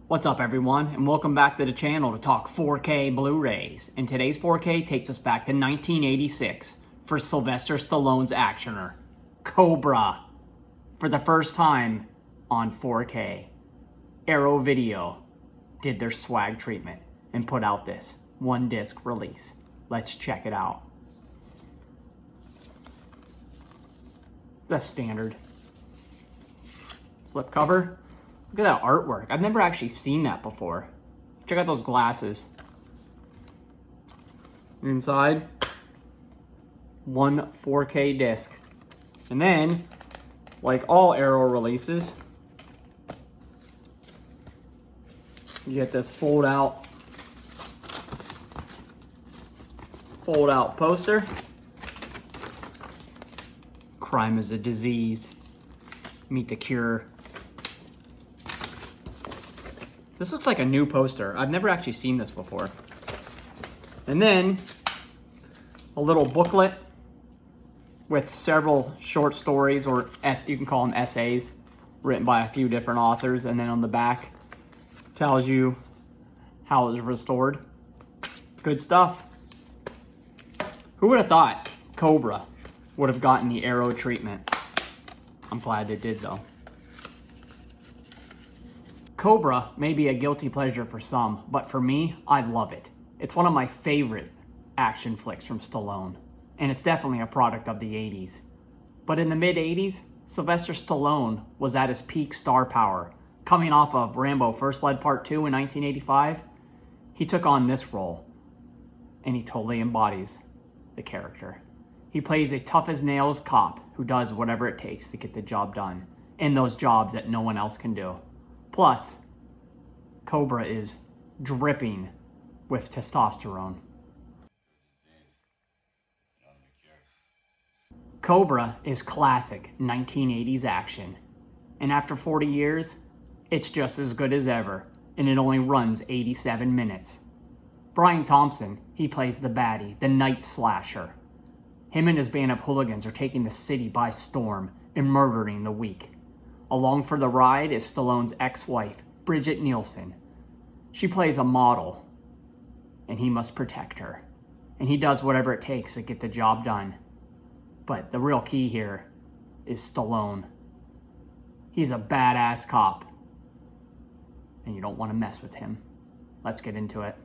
What's up everyone, and welcome back to the channel to talk 4K Blu-rays. And today's 4K takes us back to 1986 for Sylvester Stallone's actioner, Cobra, for the first time on 4K. Arrow Video did their swag treatment and put out this one disc release. Let's check it out. That's standard. Slip cover. Look at that artwork. I've never actually seen that before. Check out those glasses. Inside, one 4K disc. And then, like all Arrow releases, you get this fold out poster. Crime is a disease. Meet the cure. This looks like a new poster. I've never actually seen this before. And then a little booklet with several short stories, or you can call them essays, written by a few different authors. And then on the back tells you how it was restored. Good stuff. Who would have thought Cobra would have gotten the Arrow treatment? I'm glad it did though. Cobra may be a guilty pleasure for some, but for me, I love it. It's one of my favorite action flicks from Stallone, and it's definitely a product of the 80s. But in the mid-80s, Sylvester Stallone was at his peak star power. Coming off of Rambo First Blood Part 2 in 1985, he took on this role, and he totally embodies the character. He plays a tough-as-nails cop who does whatever it takes to get the job done, in those jobs that no one else can do. Plus, Cobra is dripping with testosterone. Cobra is classic 1980s action. And after 40 years, it's just as good as ever, and it only runs 87 minutes. Brian Thompson, he plays the baddie, the night slasher. Him and his band of hooligans are taking the city by storm and murdering the weak. Along for the ride is Stallone's ex-wife, Bridget Nielsen. She plays a model, and he must protect her. And he does whatever it takes to get the job done. But the real key here is Stallone. He's a badass cop, and you don't want to mess with him. Let's get into it.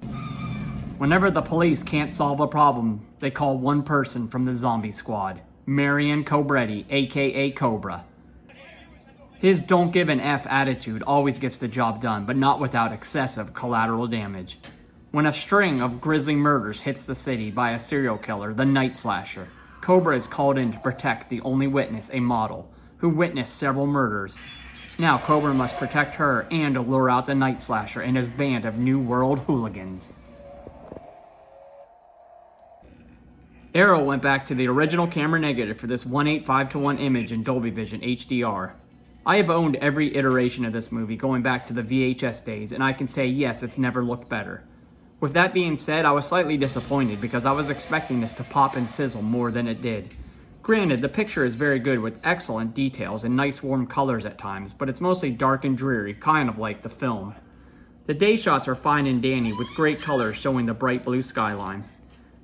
Whenever the police can't solve a problem, they call one person from the zombie squad, Marion Cobretti, aka Cobra. His don't give an F attitude always gets the job done, but not without excessive collateral damage. When a string of grisly murders hits the city by a serial killer, the night slasher, Cobra is called in to protect the only witness, a model, who witnessed several murders. Now Cobra must protect her and lure out the night slasher and his band of New World hooligans. Arrow went back to the original camera negative for this 1.85:1 image in Dolby Vision HDR. I have owned every iteration of this movie going back to the VHS days, and I can say yes, it's never looked better. With that being said, I was slightly disappointed because I was expecting this to pop and sizzle more than it did. Granted, the picture is very good with excellent details and nice warm colors at times, but it's mostly dark and dreary, kind of like the film. The day shots are fine and dandy with great colors showing the bright blue skyline.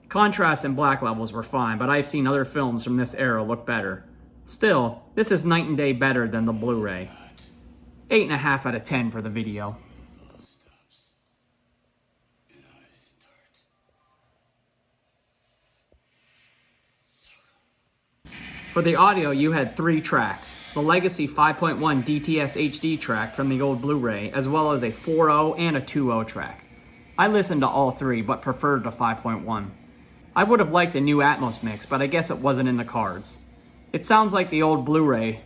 Contrast and black levels were fine, but I've seen other films from this era look better. Still, this is night and day better than the Blu-ray. 8.5 out of 10 for the video. For the audio, you had 3 tracks. The Legacy 5.1 DTS HD track from the old Blu-ray, as well as a 4.0 and a 2.0 track. I listened to all 3, but preferred the 5.1. I would have liked a new Atmos mix, but I guess it wasn't in the cards. It sounds like the old Blu-ray,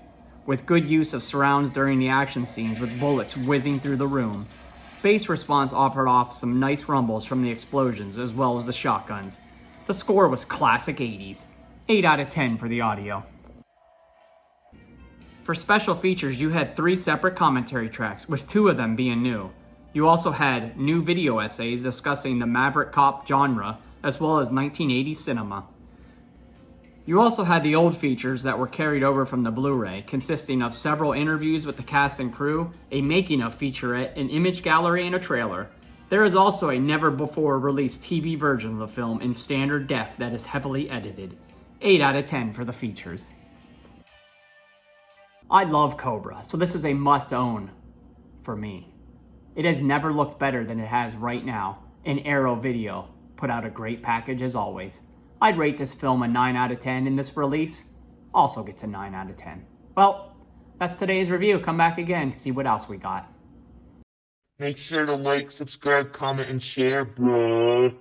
with good use of surrounds during the action scenes with bullets whizzing through the room. Bass response offered off some nice rumbles from the explosions as well as the shotguns. The score was classic 80s. 8 out of 10 for the audio. For special features, you had 3 separate commentary tracks, with 2 of them being new. You also had new video essays discussing the Maverick Cop genre, as well as 1980s cinema. You also had the old features that were carried over from the Blu-ray, consisting of several interviews with the cast and crew, a making-of featurette, an image gallery, and a trailer. There is also a never-before-released TV version of the film in standard def that is heavily edited. 8 out of 10 for the features. I love Cobra, so this is a must-own for me. It has never looked better than it has right now, and Arrow Video put out a great package as always. I'd rate this film a 9 out of 10, and this release also gets a 9 out of 10. Well, that's today's review. Come back again, see what else we got. Make sure to like, subscribe, comment, and share, bruh.